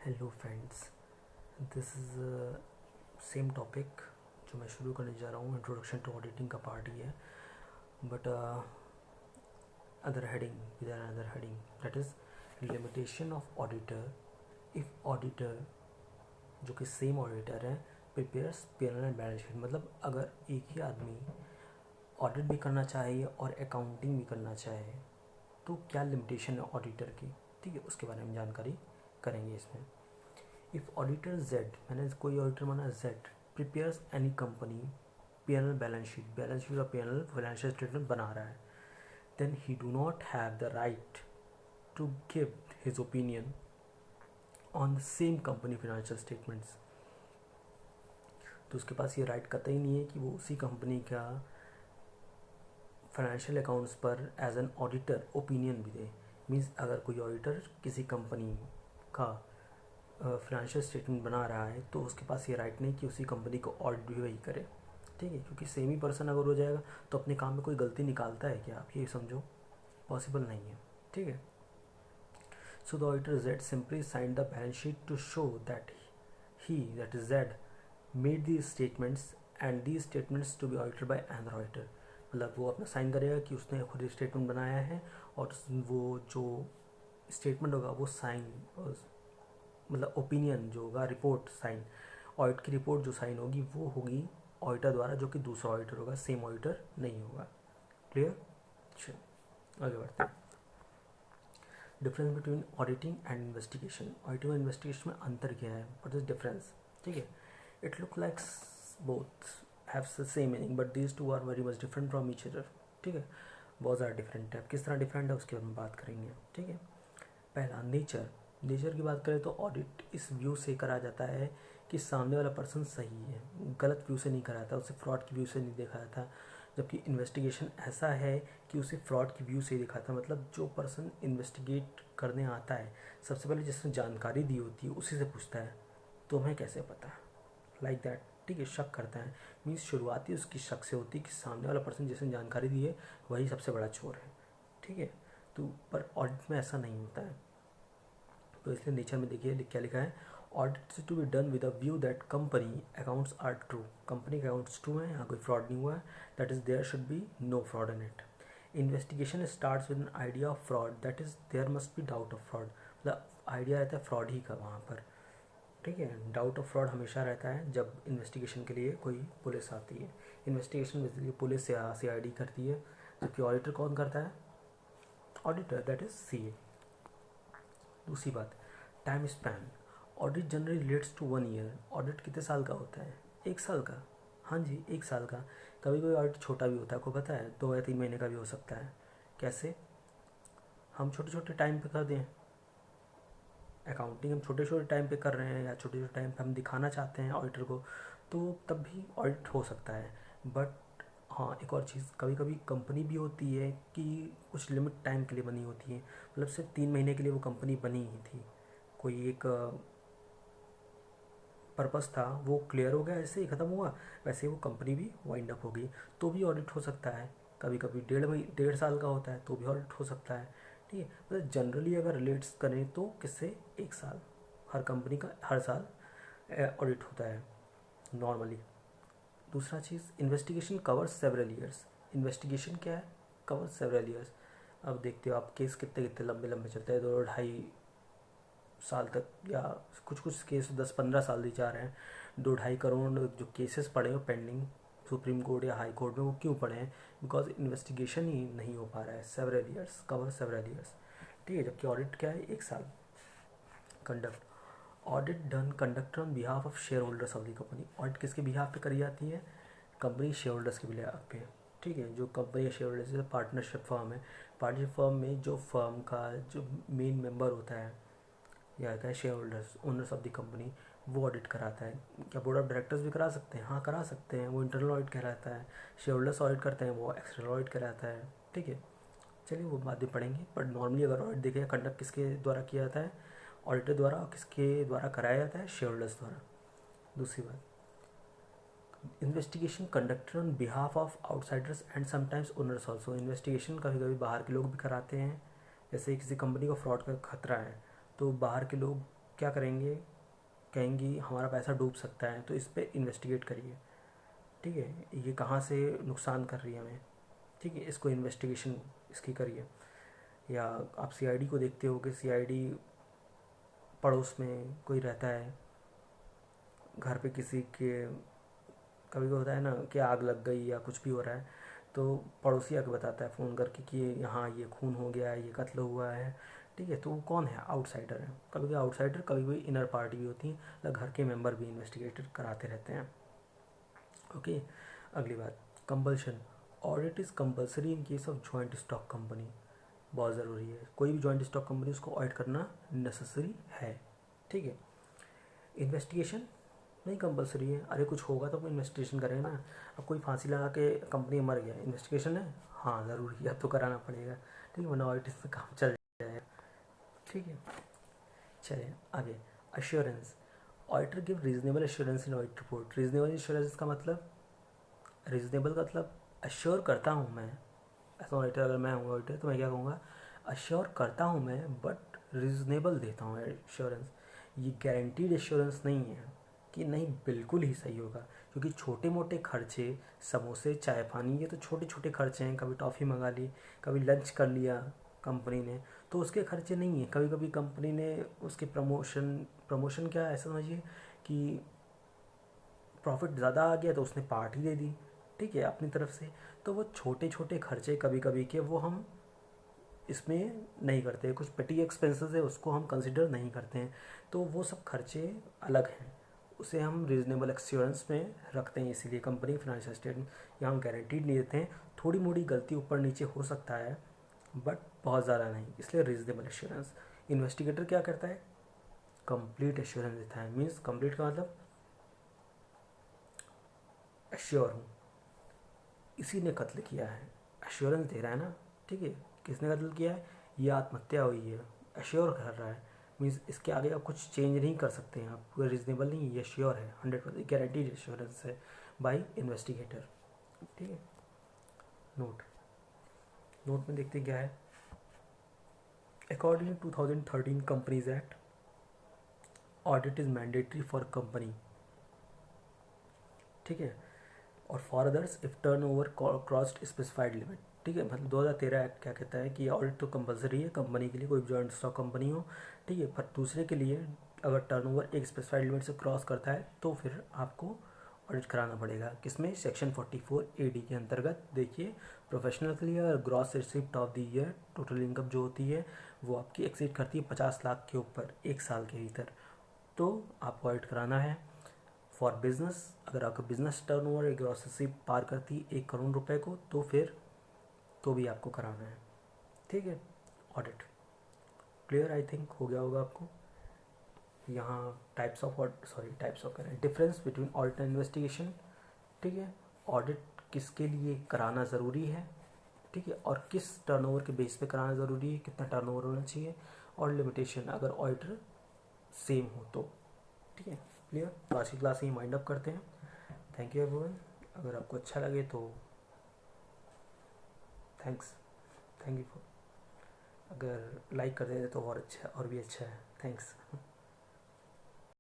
Hello friends, this is same topic जो मैं शुरू करने जा रहा हूँ। इंट्रोडक्शन टू ऑडिटिंग का पार्ट ही है, but other heading with other heading, that is limitation of auditor if auditor जो कि सेम ऑडिटर है prepares P&L and balance sheet. मतलब अगर एक ही आदमी ऑडिट भी करना चाहे और अकाउंटिंग भी करना चाहे तो क्या लिमिटेशन है ऑडिटर की, ठीक है, उसके बारे में जानकारी करेंगे इसमें। इफ़ ऑडिटर जेड, मैंने कोई ऑडिटर माना Z, prepares any company P&L balance sheet और P&L फाइनेंशियल स्टेटमेंट बना रहा है, then he do not have the right to give his opinion on the same company financial statements. तो उसके पास ये राइट कतई नहीं है कि वो उसी कंपनी का फाइनेंशियल अकाउंट्स पर एज एन ऑडिटर ओपिनियन भी दे। मीन्स अगर कोई ऑडिटर किसी कंपनी का फाइनेंशियल स्टेटमेंट बना रहा है तो उसके पास ये राइट नहीं कि उसी कंपनी को ऑडिट भी वही करे, ठीक है, क्योंकि सेम ही पर्सन अगर हो जाएगा तो अपने काम में कोई गलती निकालता है क्या, आप ये समझो, पॉसिबल नहीं है, ठीक है। So the auditor Z simply sign the balance sheet to show that he, that is Z, made the statements and the statements to be audited by another auditor. मतलब वो अपना साइन करेगा कि उसने खुद स्टेटमेंट बनाया है और वो जो स्टेटमेंट होगा वो साइन, मतलब ओपिनियन जो होगा, रिपोर्ट साइन, ऑडिट की रिपोर्ट जो साइन होगी वो होगी ऑडिटर द्वारा, जो कि दूसरा ऑडिटर होगा, सेम ऑडिटर नहीं होगा। क्लियर? चलो आगे बढ़ते हैं। Difference between auditing and investigation. Auditing और इन्वेस्टिगेशन में अंतर क्या है, व्हाट इज डिफरेंस, ठीक है। It look like both have the same meaning but these two are very much different from each other, ठीक है। बहुत ज़्यादा डिफरेंट है, किस तरह डिफरेंट है उसके बारे में बात करेंगे, ठीक है। पहला नेचर की बात करें तो ऑडिट इस व्यू से करा जाता है कि सामने वाला पर्सन सही है, गलत व्यू से नहीं करा जाता, उसे फ्रॉड की व्यू से नहीं देखा जाता। जबकि इन्वेस्टिगेशन ऐसा है कि उसे फ्रॉड की व्यू से ही दिखाता है। मतलब जो पर्सन इन्वेस्टिगेट करने आता है सबसे पहले जिसने जानकारी दी होती है उसी से पूछता है तुम्हें कैसे पता, लाइक दैट, ठीक है, शक करता है। मीन्स शुरुआती उसकी शक से होती है कि सामने वाला पर्सन जिसने जानकारी दी है वही सबसे बड़ा चोर है, ठीक है। तो पर ऑडिट में ऐसा नहीं होता है। तो इसलिए नेचर में देखिए क्या लिखा है, audit to be done with a view that company accounts are true, company के अकाउंट्स ट्रू हैं, यहाँ कोई फ्रॉड नहीं हुआ है, that is there should be no fraud in it. Investigation starts with an idea of fraud, that is there must be doubt of fraud. मतलब idea रहता है फ्रॉड ही का वहाँ पर, ठीक है। डाउट ऑफ फ्रॉड हमेशा रहता है जब इन्वेस्टिगेशन के लिए कोई पुलिस आती है। इन्वेस्टिगेशन बेसिकली पुलिस या CID करती है, जबकि ऑडिटर कौन करता है, ऑडिटर, दैट इज CA। दूसरी बात, time span. Audit generally relates to 1 year. Audit कितने साल का होता है, 1 साल का, हाँ जी 1 साल का। कभी कोई ऑडिट छोटा भी होता है, आपको पता है, 2 या 3 महीने का भी हो सकता है। कैसे, हम छोटे छोटे टाइम पे कर दें अकाउंटिंग, हम छोटे छोटे टाइम पे कर रहे हैं या छोटे छोटे टाइम पे हम दिखाना चाहते हैं ऑडिटर को, तो तब भी ऑडिट हो सकता है। बट हाँ, एक और चीज़, कभी कभी कंपनी भी होती है कि कुछ लिमिट टाइम के लिए बनी होती है, मतलब सिर्फ 3 महीने के लिए वो कंपनी बनी ही थी, कोई एक पर्पस था, वो क्लियर हो गया, ऐसे ही ख़त्म हुआ, वैसे ही वो कंपनी भी वाइंड अप हो गई, तो भी ऑडिट हो सकता है। कभी कभी 1.5 साल का होता है तो भी ऑडिट हो सकता है, ठीक है। मतलब जनरली अगर रिलेट्स करें तो किससे, 1 साल, हर कंपनी का हर साल ऑडिट होता है नॉर्मली। दूसरा चीज़, investigation covers several years. Investigation क्या है, कवर्स सेवरल ईयर्स। अब देखते हो आप केस कितने कितने लंबे लंबे चलते हैं, 2-2.5 साल तक, या कुछ कुछ केस 10-15 साल भी जा रहे हैं। 2-2.5 करोड़ जो केसेस पड़े हो पेंडिंग सुप्रीम कोर्ट या हाई कोर्ट में, वो क्यों पड़े हैं, बिकॉज इन्वेस्टिगेशन ही नहीं हो पा रहा है। Several years, cover several years, ठीक है। जबकि ऑडिट क्या है, 1 साल। Conduct, audit done conductor on behalf of share holders of the company. Audit किसके बिहाफ पे करी जाती है, कंपनी शेयर होल्डर्स के बिहाफ पे, ठीक है। जो कंपनी शेयर होल्डर्स, जैसे पार्टनरशिप फर्म है, पार्टनरशिप फर्म में जो फर्म का जो मेन मेंबर होता है या क्या है, share holders, owners of the company, वो ऑडिट कराता है। क्या बोर्ड ऑफ डायरेक्टर्स भी करा सकते हैं, हाँ करा सकते हैं, वो इंटरनल ऑडिट कहलाता है। शेयर होल्डर्स ऑडिट करते हैं, वो एक्सटर्नल ऑडिट कहलाता है, ठीक है। चलिए वो बातें पढ़ेंगे, बट नॉर्मली अगर ऑडिट देखें, कंडक्ट किसके द्वारा किया जाता है, ऑडिटर द्वारा, और किसके द्वारा कराया जाता है, शेयर होल्डर्स द्वारा। दूसरी बात, investigation conducted on behalf of outsiders and sometimes owners also. Investigation कभी कभी बाहर के लोग भी कराते हैं, जैसे किसी कंपनी को फ्रॉड का खतरा है तो बाहर के लोग क्या करेंगे, कहेंगी हमारा पैसा डूब सकता है, तो इस पर इन्वेस्टिगेट करिए, ठीक है, ये कहाँ से नुकसान कर रही है हमें, ठीक है, इसको इन्वेस्टिगेशन इसकी करिए। या आप सीआईडी को देखते हो कि सीआईडी पड़ोस में कोई रहता है, घर पे किसी के कभी होता है ना कि आग लग गई या कुछ भी हो रहा है, तो पड़ोसी आके बताता है फ़ोन करके कि यहाँ ये खून हो गया है, ये कत्ल हुआ है, ठीक है, तो वो कौन है, आउटसाइडर है, कभी भी आउटसाइडर, कभी भी इनर पार्टी भी होती है, मतलब घर के मेंबर भी इन्वेस्टिगेटर कराते रहते हैं। ओके, अगली बात, compulsion, audit is compulsory in case of joint stock company, बहुत ज़रूरी है, कोई भी जॉइंट स्टॉक कंपनी उसको ऑडिट करना नेसेसरी है, ठीक है। इन्वेस्टिगेशन नहीं कंपलसरी है, अरे कुछ होगा तो इन्वेस्टिगेशन करें ना। अब कोई फांसी लगा के कंपनी मर गया, इन्वेस्टिगेशन है, हाँ ज़रूरी है, अब तो कराना पड़ेगा, ठीक है, वरना ऑडिट से काम चल जाएगा, ठीक है। चलिए आगे, assurance, auditor give reasonable assurance इन ऑडिट रिपोर्ट। रीजनेबल एश्योरेंस का मतलब, रीजनेबल का मतलब अश्योर करता हूँ मैं, ऐसा ऑडिटर अगर मैं हूँ ऑडिटर तो मैं क्या कहूँगा, अश्योर करता हूँ मैं बट रीजनेबल देता हूँ एश्योरेंस। ये गारंटीड एश्योरेंस नहीं है कि नहीं बिल्कुल ही सही होगा, क्योंकि छोटे मोटे खर्चे, समोसे चाय पानी, ये तो छोटे छोटे खर्चे हैं, कभी टॉफ़ी मंगा ली, कभी लंच कर लिया कंपनी ने, तो उसके खर्चे नहीं हैं। कभी कभी कंपनी ने उसके प्रमोशन क्या ऐसा समझिए कि प्रॉफिट ज़्यादा आ गया तो उसने पार्टी दे दी, ठीक है, अपनी तरफ से, तो वो छोटे छोटे खर्चे कभी कभी के वो हम इसमें नहीं करते, कुछ पेटी एक्सपेंसेस है उसको हम कंसिडर नहीं करते हैं, तो वो सब खर्चे अलग हैं, उसे हम रीजनेबल एश्योरेंस में रखते हैं। इसीलिए कंपनी फाइनेंशियल स्टेटमेंट यहाँ हम गारंटीड नहीं देते हैं, थोड़ी मोड़ी गलती ऊपर नीचे हो सकता है बट बहुत ज़्यादा नहीं, इसलिए रीजनेबल एश्योरेंस। इन्वेस्टिगेटर क्या करता है, कंप्लीट एश्योरेंस देता है, मीन्स कंप्लीट का मतलब एश्योर हूँ इसी ने कत्ल किया है, एश्योरेंस दे रहा है ना, ठीक है, किसने कत्ल किया है, ये आत्महत्या हुई है, एश्योर कर रहा है, मीन्स इसके आगे आप कुछ चेंज नहीं कर सकते हैं, आप रीजनेबल नहीं, ये श्योर है, 100% गारंटीड एश्योरेंस है बाई इन्वेस्टिगेटर, ठीक है। नोट, नोट में देखते क्या है, according to 2013 companies act, audit is mandatory for company, ठीक है, और for others if turnover crossed specified limit, ठीक है, मतलब 2013 एक्ट क्या कहता है कि ऑडिट तो कंपलसरी है कंपनी के लिए, कोई जॉइंट स्टॉक कंपनी हो, ठीक है, पर दूसरे के लिए अगर टर्नओवर एक स्पेसिफाइड लिमिट से क्रॉस करता है तो फिर आपको ऑडिट कराना पड़ेगा, किसमें, सेक्शन 44 AD के अंतर्गत। देखिए, प्रोफेशनल के लिए gross receipt of the year, total income जो होती है वो आपकी एक्सीड करती है 50 लाख के ऊपर एक साल के भीतर, तो आपको ऑडिट कराना है। फॉर बिजनेस, अगर आपका बिजनेस टर्नओवर एक ग्रॉस रिसिप्ट पार करती है 1 करोड़ रुपए को, तो फिर तो भी आपको कराना है, ठीक है। ऑडिट क्लियर आई थिंक हो गया होगा आपको। यहाँ टाइप्स ऑफ करें, difference between audit and investigation, ठीक है, ऑडिट किसके लिए कराना ज़रूरी है, ठीक है, और किस टर्नओवर के बेस पे कराना ज़रूरी है, कितना टर्नओवर होना चाहिए, और लिमिटेशन अगर ऑडिटर सेम हो तो, ठीक है। क्लियर, तो आज की क्लास ही माइंड अप करते हैं। थैंक यू एवरीवन, अगर आपको अच्छा लगे तो थैंक्स, थैंक यू फॉर, अगर लाइक कर देते तो और अच्छा, और भी अच्छा है, थैंक्स।